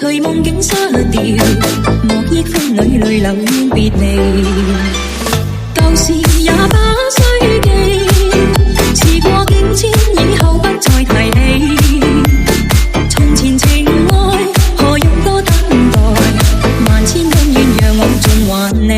隨夢境沙掉，莫憶風裏淚流願別離。舊事也不需記，時過境遷以後不再提起。從前情愛何用多等待，萬千恩怨讓我盡還你。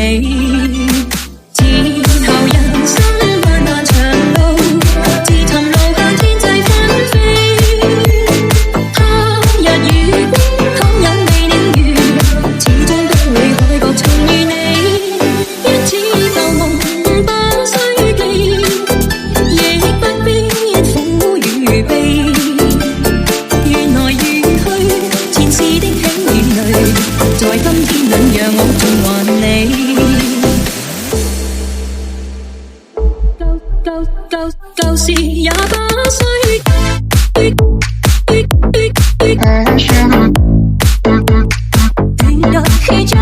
在今天能讓我盡還你，舊事也不需。斷入其中。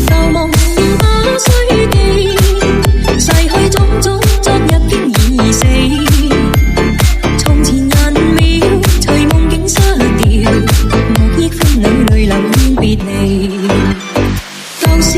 舊夢不需記，逝去種種，昨日經已死。從前人秒，隨夢境沙掉，莫憶風裏淚流願別離。舊事